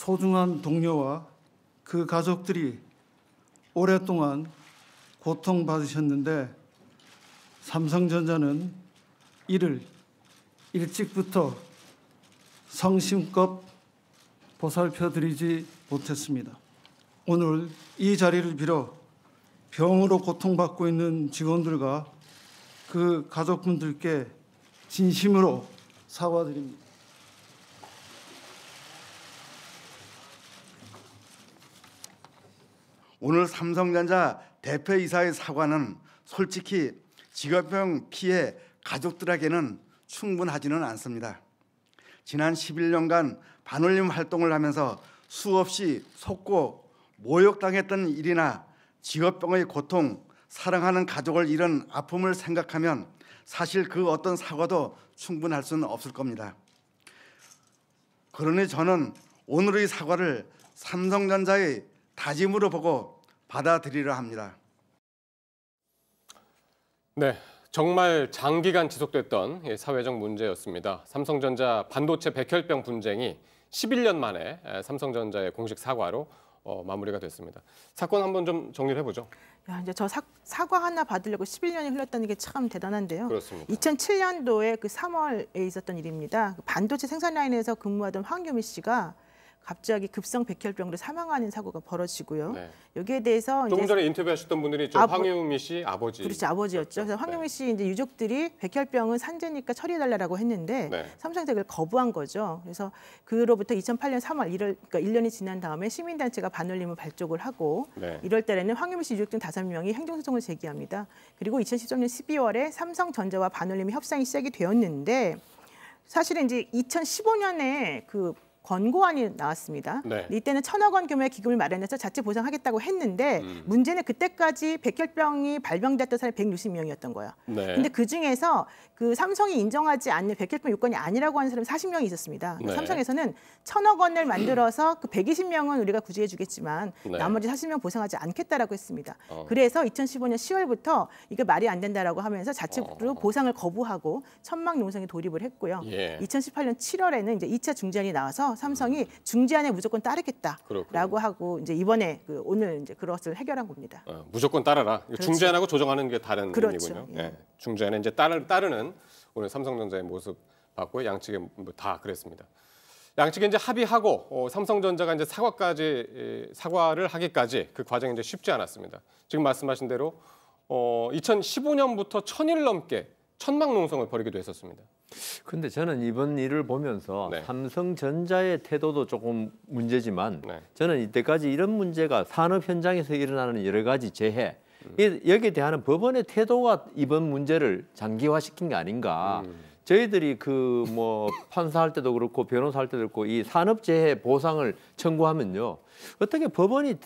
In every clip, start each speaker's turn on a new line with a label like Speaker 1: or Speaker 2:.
Speaker 1: 소중한 동료와 그 가족들이 오랫동안 고통받으셨는데 삼성전자는 이를 일찍부터 성심껏 보살펴드리지 못했습니다. 오늘 이 자리를 빌어 병으로 고통받고 있는 직원들과 그 가족분들께 진심으로 사과드립니다.
Speaker 2: 오늘 삼성전자 대표이사의 사과는 솔직히 직업병 피해 가족들에게는 충분하지는 않습니다. 지난 11년간 반올림 활동을 하면서 수없이 속고 모욕당했던 일이나 직업병의 고통, 사랑하는 가족을 잃은 아픔을 생각하면 사실 그 어떤 사과도 충분할 수는 없을 겁니다. 그러니 저는 오늘의 사과를 삼성전자의 다짐으로 보고 받아들이려 합니다.
Speaker 3: 네, 정말 장기간 지속됐던 사회적 문제였습니다. 삼성전자 반도체 백혈병 분쟁이 11년 만에 삼성전자의 공식 사과로 마무리가 됐습니다. 사건 한번 좀 정리를 해보죠.
Speaker 4: 야, 이제 저 사과 하나 받으려고 11년이 흘렀다는 게 참 대단한데요.
Speaker 3: 그렇습니다.
Speaker 4: 2007년도에 그 3월에 있었던 일입니다. 반도체 생산 라인에서 근무하던 황유미 씨가 갑자기 급성 백혈병으로 사망하는 사고가 벌어지고요.
Speaker 3: 네.
Speaker 4: 여기에 대해서
Speaker 3: 조금 전에 인터뷰하셨던 분들이 황유미 씨 아버지.
Speaker 4: 그렇죠, 아버지였죠. 그래서 황유미 씨 이제 유족들이 백혈병은 산재니까 처리해달라고 했는데
Speaker 3: 네.
Speaker 4: 삼성전자가 그걸 거부한 거죠. 그래서 그로부터 2008년 3월 그러니까 1년이 지난 다음에 시민단체가 반올림을 발족을 하고
Speaker 3: 네.
Speaker 4: 1월 달에는 황유미 씨 유족 등 5명이 행정소송을 제기합니다. 그리고 2013년 12월에 삼성전자와 반올림이 협상이 시작이 되었는데 사실은 이제 2015년에 그 권고안이 나왔습니다.
Speaker 3: 네.
Speaker 4: 이때는 1,000억 원 규모의 기금을 마련해서 자체 보상하겠다고 했는데 문제는 그때까지 백혈병이 발병됐던 사람이 160명이었던 거예요.
Speaker 3: 네.
Speaker 4: 근데 그중에서 그 삼성이 인정하지 않는 백혈병 요건이 아니라고 하는 사람이 40명이 있었습니다.
Speaker 3: 네.
Speaker 4: 삼성에서는 1,000억 원을 만들어서 그 120명은 우리가 구제해 주겠지만
Speaker 3: 네.
Speaker 4: 나머지 40명 보상하지 않겠다라고 했습니다. 그래서 2015년 10월부터 이게 말이 안 된다라고 하면서 자체로 보상을 거부하고 천막 농성에 돌입을 했고요.
Speaker 3: 예.
Speaker 4: 2018년 7월에는 이제 2차 중재안이 나와서 삼성이 중재안에 무조건 따르겠다라고
Speaker 3: 그렇군요.
Speaker 4: 하고 이제 이번에 오늘 이제 그것을 해결한 겁니다.
Speaker 3: 무조건 따르라.
Speaker 4: 그렇죠.
Speaker 3: 중재안하고 조정하는 게 다른
Speaker 4: 그렇죠.
Speaker 3: 의미군요.
Speaker 4: 예.
Speaker 3: 네. 중재안에 이제 따르는 오늘 삼성전자의 모습 봤고요. 양측이 다 그랬습니다. 양측이 이제 합의하고 삼성전자가 이제 사과를 하기까지 그 과정이 이제 쉽지 않았습니다. 지금 말씀하신 대로 2015년부터 1,000일 넘게 천막 농성을 벌이기도 했었습니다.
Speaker 5: 근데 저는 이번 일을 보면서
Speaker 3: 네.
Speaker 5: 삼성전자의 태도도 조금 문제지만
Speaker 3: 네.
Speaker 5: 저는 이때까지 이런 문제가 산업 현장에서 일어나는 여러 가지 재해 여기에 대한 법원의 태도가 이번 문제를 장기화시킨 게 아닌가. 저희들이 그 뭐 판사할 때도 그렇고 변호사할 때도 그렇고 이 산업재해 보상을 청구하면요. 어떻게 법원이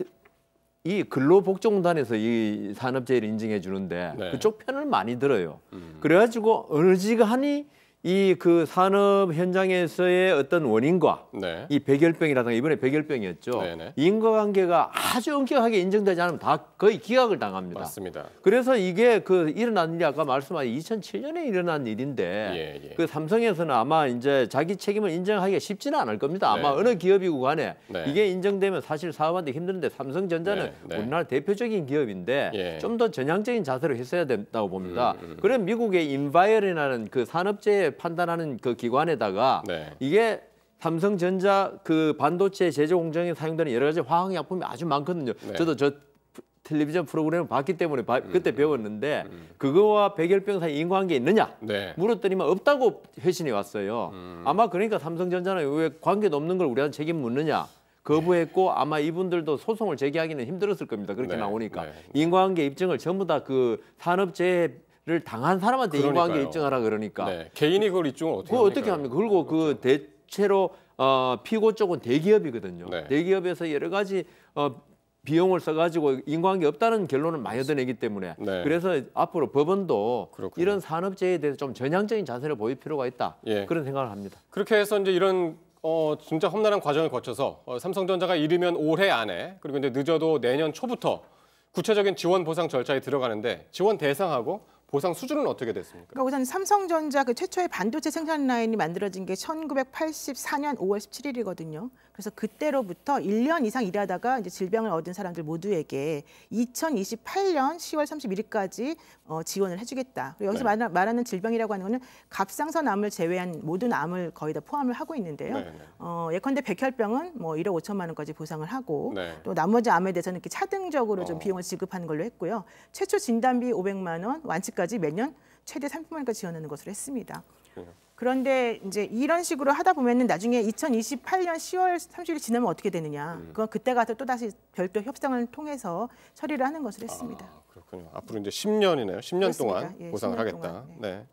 Speaker 5: 이 근로복지공단에서 이 산업재해를 인정해 주는데
Speaker 3: 네.
Speaker 5: 그쪽 편을 많이 들어요. 그래가지고 어지간히 이 그 산업 현장에서의 어떤 원인과
Speaker 3: 네.
Speaker 5: 이 백혈병이라든가 이번에 백혈병이었죠.
Speaker 3: 네네.
Speaker 5: 인과관계가 아주 엄격하게 인정되지 않으면 다 거의 기각을 당합니다.
Speaker 3: 맞습니다.
Speaker 5: 그래서 이게 그 일어난 일이 아까 말씀하신 2007년에 일어난 일인데
Speaker 3: 예.
Speaker 5: 그 삼성에서는 아마 이제 자기 책임을 인정하기가 쉽지는 않을 겁니다. 아마
Speaker 3: 네.
Speaker 5: 어느 기업이고 간에
Speaker 3: 네.
Speaker 5: 이게 인정되면 사실 사업하는데 힘든데 삼성전자는
Speaker 3: 네.
Speaker 5: 우리나라 대표적인 기업인데
Speaker 3: 예.
Speaker 5: 좀 더 전향적인 자세로 했어야 된다고 봅니다. 그래 미국의 인바이어라는 그 산업재해 판단하는 그 기관에다가
Speaker 3: 네.
Speaker 5: 이게 삼성전자 그 반도체 제조 공정에 사용되는 여러 가지 화학약품이 아주 많거든요.
Speaker 3: 네.
Speaker 5: 저도 저 텔레비전 프로그램을 봤기 때문에 그때 배웠는데 그거와 백혈병 사이 인과관계 있느냐
Speaker 3: 네.
Speaker 5: 물었더니만 없다고 회신이 왔어요. 아마 그러니까 삼성전자는 왜 관계도 없는 걸 우리한테 책임 묻느냐 거부했고 아마 이분들도 소송을 제기하기는 힘들었을 겁니다. 그렇게
Speaker 3: 네.
Speaker 5: 나오니까
Speaker 3: 네.
Speaker 5: 인과관계 입증을 전부 다 그 산업재해를 당한 사람한테
Speaker 3: 그러니까요.
Speaker 5: 인과관계 입증하라 그러니까
Speaker 3: 네. 개인이 그걸 입증을 어떻게
Speaker 5: 그거 어떻게 합니까? 그리고 그 대체로 피고 쪽은 대기업이거든요.
Speaker 3: 네.
Speaker 5: 대기업에서 여러 가지 비용을 써가지고 인과관계 없다는 결론을 많이 얻어내기 때문에
Speaker 3: 네.
Speaker 5: 그래서 앞으로 법원도
Speaker 3: 그렇군요.
Speaker 5: 이런 산업재해에 대해서 좀 전향적인 자세를 보일 필요가 있다.
Speaker 3: 예.
Speaker 5: 그런 생각을 합니다.
Speaker 3: 그렇게 해서 이제 이런 진짜 험난한 과정을 거쳐서 삼성전자가 이르면 올해 안에 그리고 이제 늦어도 내년 초부터 구체적인 지원 보상 절차에 들어가는데 지원 대상하고 보상 수준은 어떻게 됐습니까?
Speaker 4: 그러니까 우선 삼성전자 그 최초의 반도체 생산 라인이 만들어진 게 1984년 5월 17일이거든요. 그래서 그때로부터 1년 이상 일하다가 이제 질병을 얻은 사람들 모두에게 2028년 10월 31일까지 지원을 해주겠다. 그리고 여기서
Speaker 3: 네.
Speaker 4: 말하는 질병이라고 하는 거는 갑상선 암을 제외한 모든 암을 거의 다 포함을 하고 있는데요.
Speaker 3: 네, 네.
Speaker 4: 예컨대 백혈병은 뭐 1억 5천만 원까지 보상을 하고
Speaker 3: 네.
Speaker 4: 또 나머지 암에 대해서는 이렇게 차등적으로 좀
Speaker 3: 어.
Speaker 4: 비용을 지급하는 걸로 했고요. 최초 진단비 500만 원, 완치까지 매년 최대 300만 원까지 지원하는 것으로 했습니다. 그런데 이제 이런 식으로 하다 보면은 나중에 2028년 10월 30일 지나면 어떻게 되느냐? 그건 그때 가서 또 다시 별도 협상을 통해서 처리를 하는 것으로 했습니다.
Speaker 3: 그렇군요. 앞으로 이제 10년이네요. 10년
Speaker 4: 그렇습니다.
Speaker 3: 동안
Speaker 4: 예,
Speaker 3: 보상을
Speaker 4: 10년
Speaker 3: 하겠다.
Speaker 4: 동안,
Speaker 3: 네.